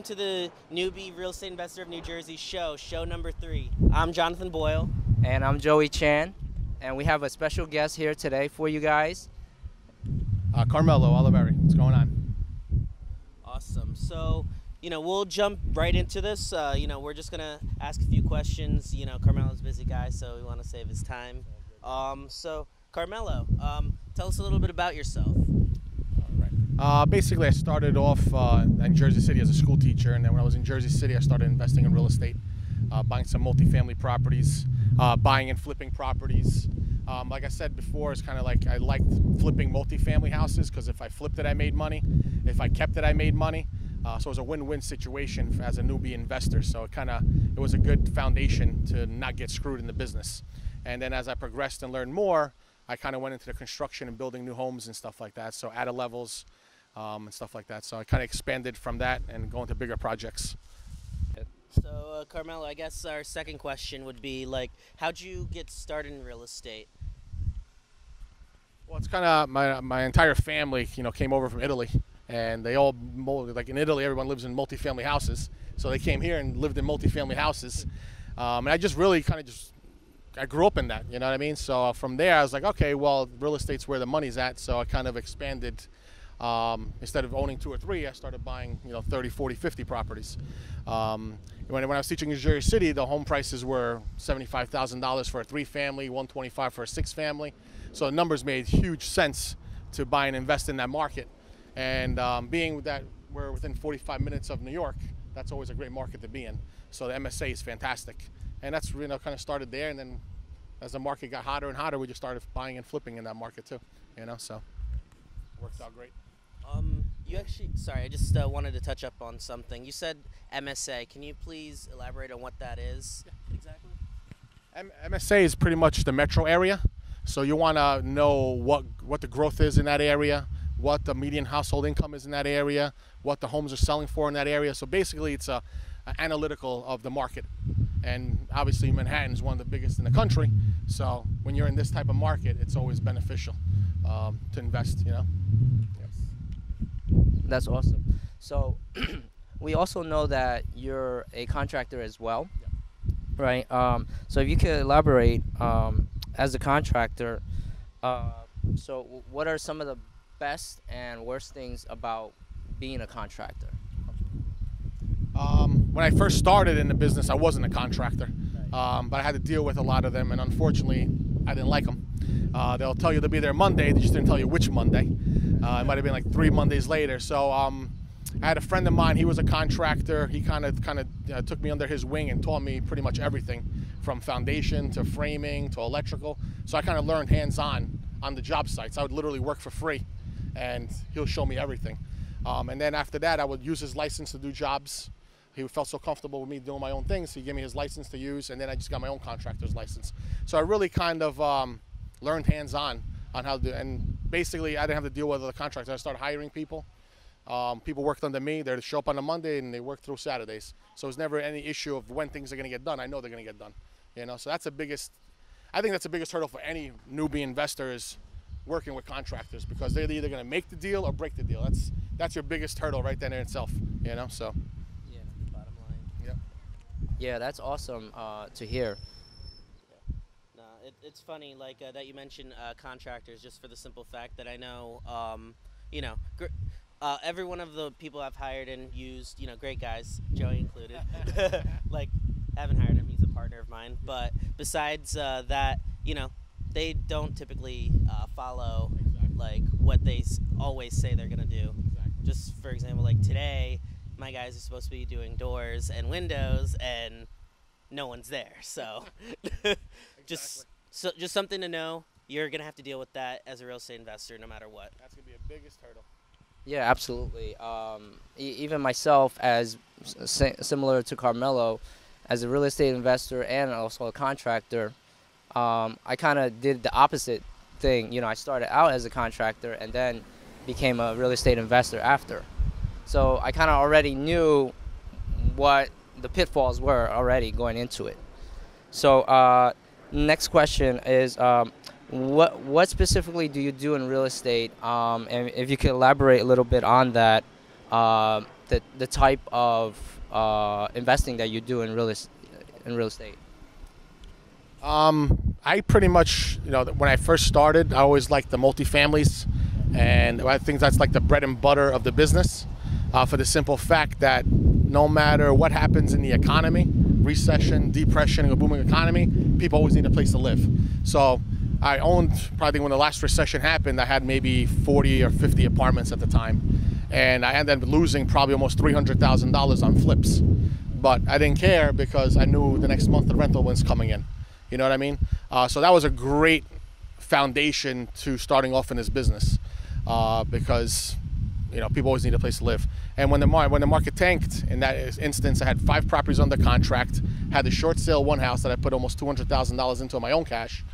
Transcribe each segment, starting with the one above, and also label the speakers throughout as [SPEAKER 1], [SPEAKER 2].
[SPEAKER 1] to the Newbie Real Estate Investor of New Jersey show number 3. I'm Johnathan Boyle.
[SPEAKER 2] And I'm Joey Chan. And we have a special guest here today for you guys.
[SPEAKER 3] Carmelo Oliveri. What's going on?
[SPEAKER 1] Awesome. So, we'll jump right into this. We're just going to ask a few questions. Carmelo's a busy guy, so we want to save his time. So, Carmelo, tell us a little bit about yourself.
[SPEAKER 3] Basically, I started off in Jersey City as a school teacher, and then when I was in Jersey City, I started investing in real estate, buying some multifamily properties, buying and flipping properties. Like I said before, it's kind of like I liked flipping multifamily houses because if I flipped it, I made money. If I kept it, I made money. So it was a win-win situation as a newbie investor. So it was a good foundation to not get screwed in the business. And then as I progressed and learned more, I kind of went into the construction and building new homes and stuff like that. So added levels and stuff like that. So I kind of expanded from that and go into bigger projects.
[SPEAKER 1] So Carmelo, I guess our second question would be how'd you get started in real estate?
[SPEAKER 3] Well, it's kind of my entire family, came over from Italy, and they all, like in Italy, everyone lives in multifamily houses. So they came here and lived in multifamily houses. And I just really I grew up in that, you know what I mean? So from there, I was like, okay, well, real estate's where the money's at. So I kind of expanded. Instead of owning 2 or 3, I started buying, 30, 40, 50 properties. When I was teaching in Jersey City, the home prices were $75,000 for a 3-family, $125,000 for a 6-family. So the numbers made huge sense to buy and invest in that market. And being that we're within 45 minutes of New York, that's always a great market to be in. So the MSA is fantastic. And that's, kind of started there. And then as the market got hotter and hotter, we just started buying and flipping in that market too, so it worked out great.
[SPEAKER 1] Sorry, I just wanted to touch up on something. You said MSA. Can you please elaborate on what that is exactly?
[SPEAKER 3] MSA is pretty much the metro area. So you want to know what the growth is in that area, what the median household income is in that area, what the homes are selling for in that area. So basically it's an analytical of the market. And obviously Manhattan is one of the biggest in the country. So when you're in this type of market, it's always beneficial to invest, Yes.
[SPEAKER 2] That's awesome. So we also know that you're a contractor as well, right? So if you could elaborate as a contractor, so what are some of the best and worst things about being a contractor?
[SPEAKER 3] When I first started in the business, I wasn't a contractor, but I had to deal with a lot of them, and unfortunately, I didn't like them. They'll tell you they'll be there Monday, they just didn't tell you which Monday. It might have been like 3 Mondays later. So I had a friend of mine, he was a contractor. He kind of took me under his wing and taught me pretty much everything from foundation to framing to electrical. So I kind of learned hands-on on the job sites. I would literally work for free, and he'll show me everything. And then after that, I would use his license to do jobs. He felt so comfortable with me doing my own things, so he gave me his license to use, and then I just got my own contractor's license. So I really kind of learned hands-on on how to do, and basically I didn't have to deal with other contractors. I started hiring people. People worked under me. They'd show up on a Monday and they worked through Saturdays. So it's never any issue of when things are going to get done. I know they're going to get done. So that's I think that's the biggest hurdle for any newbie investor is working with contractors, because they're either going to make the deal or break the deal. That's your biggest hurdle right there in itself. So.
[SPEAKER 1] Yeah, bottom line.
[SPEAKER 3] Yeah.
[SPEAKER 2] Yeah, that's awesome to hear.
[SPEAKER 1] No, it's funny that you mentioned contractors, just for the simple fact that I know, every one of the people I've hired and used, great guys, Joey included. Haven't hired him, he's a partner of mine. But besides that, they don't typically follow what they always say they're gonna do.
[SPEAKER 3] Exactly.
[SPEAKER 1] Just for example, today, my guys are supposed to be doing doors and windows, and no one's there. So, just something to know. You're gonna have to deal with that as a real estate investor, no matter what.
[SPEAKER 3] That's gonna be a biggest hurdle.
[SPEAKER 2] Yeah, absolutely. Even myself, as similar to Carmelo, as a real estate investor and also a contractor, I kind of did the opposite thing. I started out as a contractor and then became a real estate investor after. So I kind of already knew what the pitfalls were already going into it. So next question is, what specifically do you do in real estate? And if you could elaborate a little bit on that, the type of investing that you do in real estate?
[SPEAKER 3] I pretty much, when I first started, I always liked the multifamilies, and I think that's like the bread and butter of the business, for the simple fact that no matter what happens in the economy, recession, depression, a booming economy, people always need a place to live. So I owned, probably when the last recession happened, I had maybe 40 or 50 apartments at the time, and I ended up losing probably almost $300,000 on flips. But I didn't care because I knew the next month the rental was coming in. You know what I mean? So that was a great foundation to starting off in this business, because people always need a place to live. And when the market tanked, in that instance, I had 5 properties under contract, had the short sale one house that I put almost $200,000 into my own cash.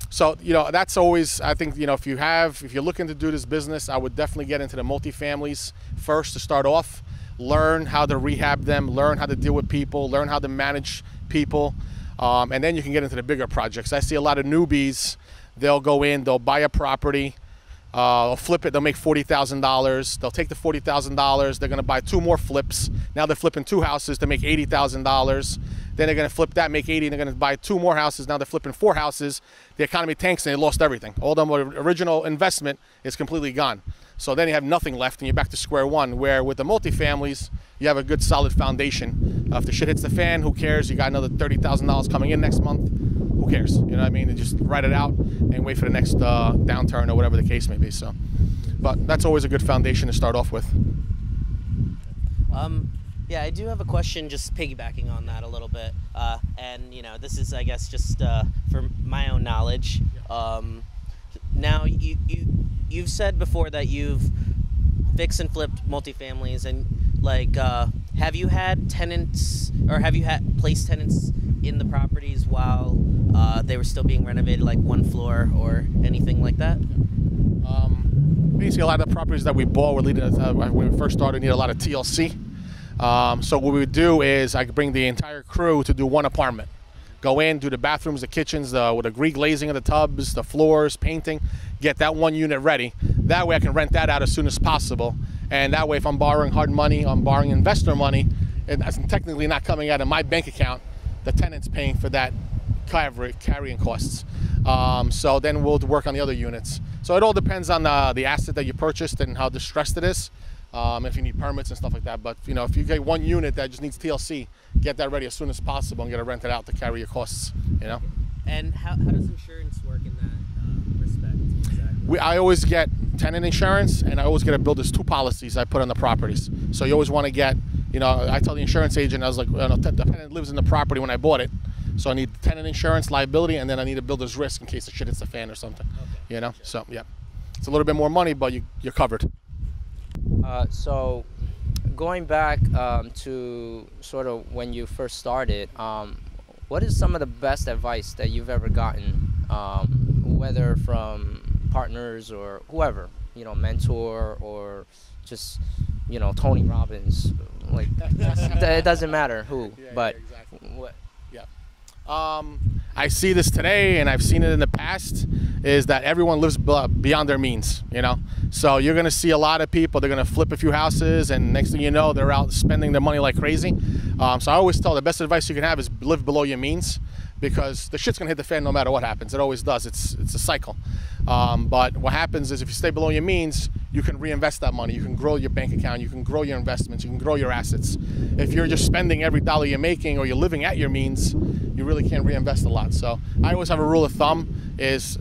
[SPEAKER 3] So that's always, I think, if you're looking to do this business, I would definitely get into the multifamilies first to start off. Learn how to rehab them, learn how to deal with people, learn how to manage people. And then you can get into the bigger projects. I see a lot of newbies. They'll go in, they'll buy a property, they'll flip it, they'll make $40,000. They'll take the $40,000, they're going to buy 2 more flips. Now they're flipping 2 houses to make $80,000. Then they're going to flip that, make 80, and they're going to buy 2 more houses. Now they're flipping 4 houses. The economy tanks and they lost everything. All the original investment is completely gone. So then you have nothing left and you're back to square one, where with the multifamilies, you have a good solid foundation. If the shit hits the fan, who cares? You got another $30,000 coming in next month. Who cares? You know what I mean? And just write it out and wait for the next downturn or whatever the case may be. So, but that's always a good foundation to start off with.
[SPEAKER 1] Yeah, I do have a question, just piggybacking on that a little bit. And this is, I guess, just for my own knowledge. Now, you've said before that you've fixed and flipped multifamilies, and have you had tenants, or have you had placed tenants in the properties while they were still being renovated, like one floor or anything like that?
[SPEAKER 3] Basically, a lot of the properties that we bought were when we first started, needed a lot of TLC. So what we would do is I could bring the entire crew to do one apartment. Go in, do the bathrooms, the kitchens, with the reglazing of the tubs, the floors, painting, get that one unit ready. That way I can rent that out as soon as possible. And that way if I'm borrowing hard money, I'm borrowing investor money, it's technically not coming out of my bank account, the tenant's paying for that carrying costs. So then we'll work on the other units. So it all depends on the asset that you purchased and how distressed it is. If you need permits and stuff like that. But if you get one unit that just needs TLC, get that ready as soon as possible and get it rented out to carry your costs.
[SPEAKER 1] And how does insurance work in that respect exactly?
[SPEAKER 3] I always get tenant insurance, and I always get a builder's 2 policies I put on the properties. So you always want to get, I tell the insurance agent, I was like, the tenant lives in the property when I bought it, so I need tenant insurance, liability, and then I need a builder's risk in case the shit hits the fan or something. Okay. Sure. So yeah, it's a little bit more money, but you're covered.
[SPEAKER 2] So going back to sort of when you first started, what is some of the best advice that you've ever gotten, whether from partners or whoever, mentor or just, Tony Robbins, like it doesn't matter who, but
[SPEAKER 3] exactly.
[SPEAKER 2] What?
[SPEAKER 3] I see this today, and I've seen it in the past, is that everyone lives beyond their means, So you're going to see a lot of people, they're going to flip a few houses, and next thing you know, they're out spending their money like crazy. So I always tell the best advice you can have is live below your means, because the shit's going to hit the fan no matter what happens. It always does. It's a cycle. But what happens is if you stay below your means, you can reinvest that money. You can grow your bank account. You can grow your investments. You can grow your assets. If you're just spending every dollar you're making, or you're living at your means, you really can't reinvest a lot. So I always have a rule of thumb is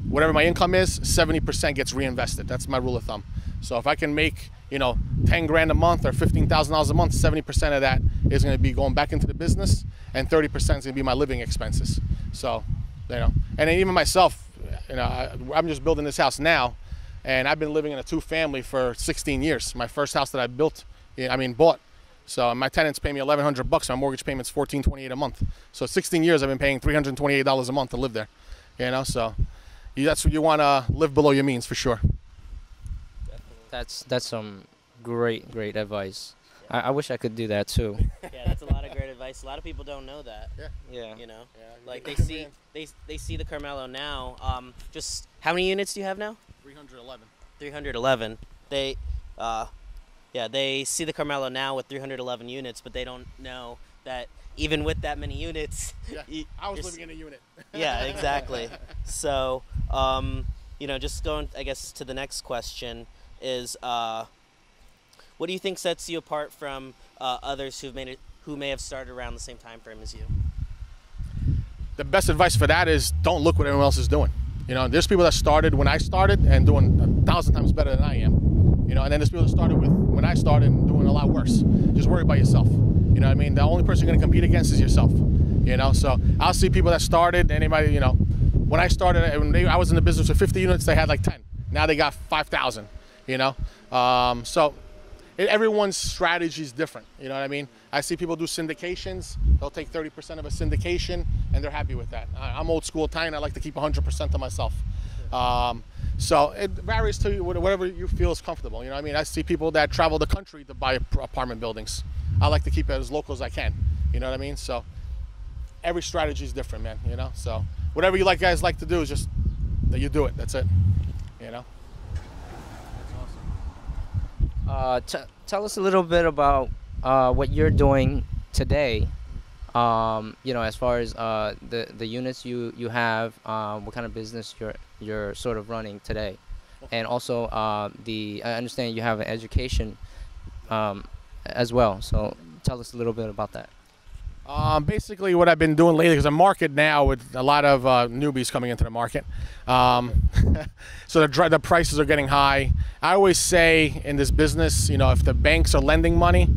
[SPEAKER 3] whatever my income is, 70% gets reinvested. That's my rule of thumb. So if I can make 10 grand a month or $15,000 a month, 70% of that is going to be going back into the business, and 30% is going to be my living expenses. So, and then even myself, I'm just building this house now, and I've been living in a 2-family for 16 years. My first house that I bought. So my tenants pay me $1,100. My mortgage payment's $1,428 a month. So 16 years I've been paying $328 a month to live there. So that's what you want to live below your means for sure.
[SPEAKER 2] That's some great advice. I wish I could do that too.
[SPEAKER 1] Yeah, that's a lot of great advice. A lot of people don't know that.
[SPEAKER 2] Yeah.
[SPEAKER 1] Like they see the Carmelo now. Just how many units do you have now?
[SPEAKER 3] 311.
[SPEAKER 1] 311. Yeah, they see the Carmelo now with 311 units, but they don't know that even with that many units,
[SPEAKER 3] yeah, I was living in a unit.
[SPEAKER 1] Yeah, exactly. So, you know, just going, I guess, to the next question is, what do you think sets you apart from others who may have started around the same time frame as you?
[SPEAKER 3] The best advice for that is don't look what everyone else is doing. You know, there's people that started when I started and doing 1,000 times better than I am. You know, and then there's people that started when I started and doing a lot worse. Just worry about yourself. You know what I mean? The only person you're going to compete against is yourself. You know, so I'll see people that started, anybody, you know, when I started, I was in the business with 50 units, they had like 10. Now they got 5,000, you know? So everyone's strategy is different, you know what I mean? I see people do syndications. They'll take 30% of a syndication, and they're happy with that. I'm old school Italian. I like to keep 100% to myself. So it varies to whatever you feel is comfortable, you know what I mean? I see people that travel the country to buy apartment buildings. I like to keep it as local as I can, you know what I mean? So every strategy is different, man, you know? So whatever you guys like to do is just that you do it. That's it, you know?
[SPEAKER 2] That's awesome. Tell us a little bit about what you're doing today. You know, as far as the units you have, what kind of business you're sort of running today, and also I understand you have an education as well. So tell us a little bit about that.
[SPEAKER 3] Basically, what I've been doing lately, because the market now with a lot of newbies coming into the market, so the prices are getting high. I always say in this business, you know, if the banks are lending money,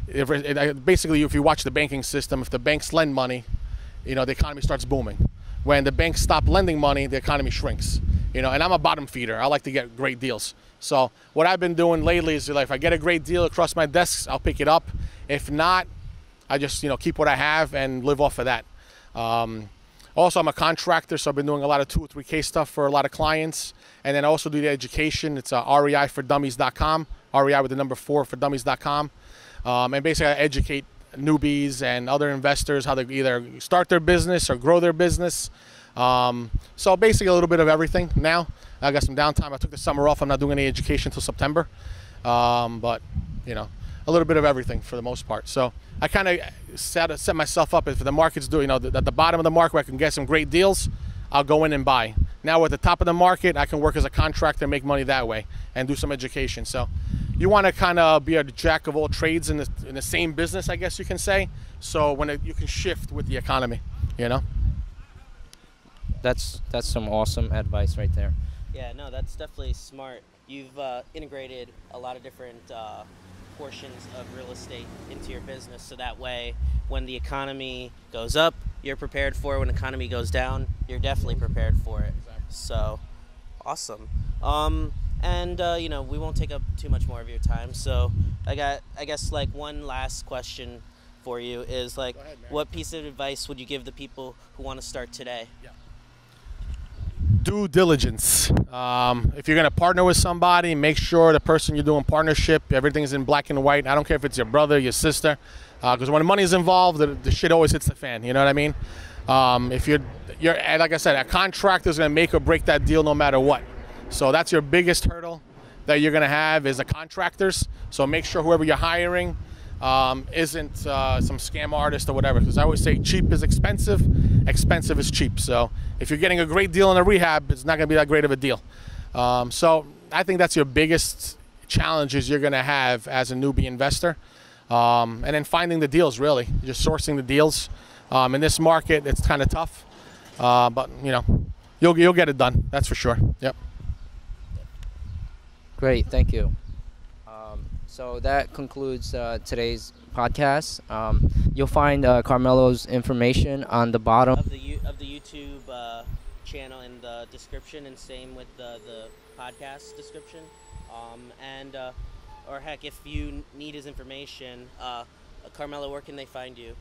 [SPEAKER 3] basically if you watch the banking system, if the banks lend money, you know, the economy starts booming. When the banks stop lending money, the economy shrinks. You know, and I'm a bottom feeder. I like to get great deals. So what I've been doing lately is, like, if I get a great deal across my desks, I'll pick it up. If not, I just, you know, keep what I have and live off of that. Also, I'm a contractor, so I've been doing a lot of 203K stuff for a lot of clients. And then I also do the education. It's REIfordummies.com, REI with the number 4 for dummies.com. And basically I educate newbies and other investors how to either start their business or grow their business. So basically a little bit of everything now. I got some downtime. I took the summer off. I'm not doing any education until September. But, you know, a little bit of everything for the most part. So I kind of set myself up. If the market's doing, you know, at the bottom of the market where I can get some great deals, I'll go in and buy. Now at the top of the market, I can work as a contractor and make money that way and do some education. So you want to kind of be a jack of all trades in the same business, I guess you can say. So you can shift with the economy, you know.
[SPEAKER 2] That's some awesome advice right there.
[SPEAKER 1] Yeah, no, that's definitely smart. You've integrated a lot of different portions of real estate into your business, so that way when the economy goes up, you're prepared for it. When the economy goes down, you're definitely prepared for it. Exactly. So awesome. And you know, we won't take up too much more of your time, so I guess like one last question for you is, like, what piece of advice would you give the people who want to start today?
[SPEAKER 3] Yeah. Due diligence. If you're going to partner with somebody, make sure the person you're doing partnership, everything's in black and white. I don't care if it's your brother, your sister, because when money is involved, the shit always hits the fan. You know what I mean? If you're like I said, a contractor is going to make or break that deal no matter what. So that's your biggest hurdle that you're going to have is the contractors. So make sure whoever you're hiring isn't some scam artist or whatever. Because I always say cheap is expensive, expensive is cheap. So if you're getting a great deal in a rehab, it's not going to be that great of a deal. So I think that's your biggest challenges you're going to have as a newbie investor. And then finding the deals, really. Just sourcing the deals. In this market, it's kind of tough. But, you know, you'll get it done. That's for sure. Yep.
[SPEAKER 2] Great, thank you. So that concludes today's podcast. You'll find Carmelo's information on the bottom
[SPEAKER 1] of the YouTube channel in the description, and same with the podcast description. Or heck, if you need his information, Carmelo, where can they find you?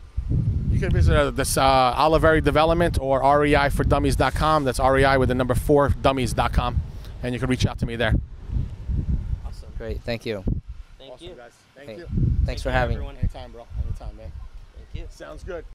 [SPEAKER 3] You can visit this Oliveri Development or REIfordummies.com. That's REI with the number 4 dummies.com, and you can reach out to me there.
[SPEAKER 1] Awesome.
[SPEAKER 2] Great, thank you.
[SPEAKER 1] Thank you.
[SPEAKER 3] Guys. Thank
[SPEAKER 2] Hey,
[SPEAKER 3] you.
[SPEAKER 2] Thanks for having me.
[SPEAKER 3] Anytime, bro. Anytime, man.
[SPEAKER 1] Thank you.
[SPEAKER 3] Sounds good.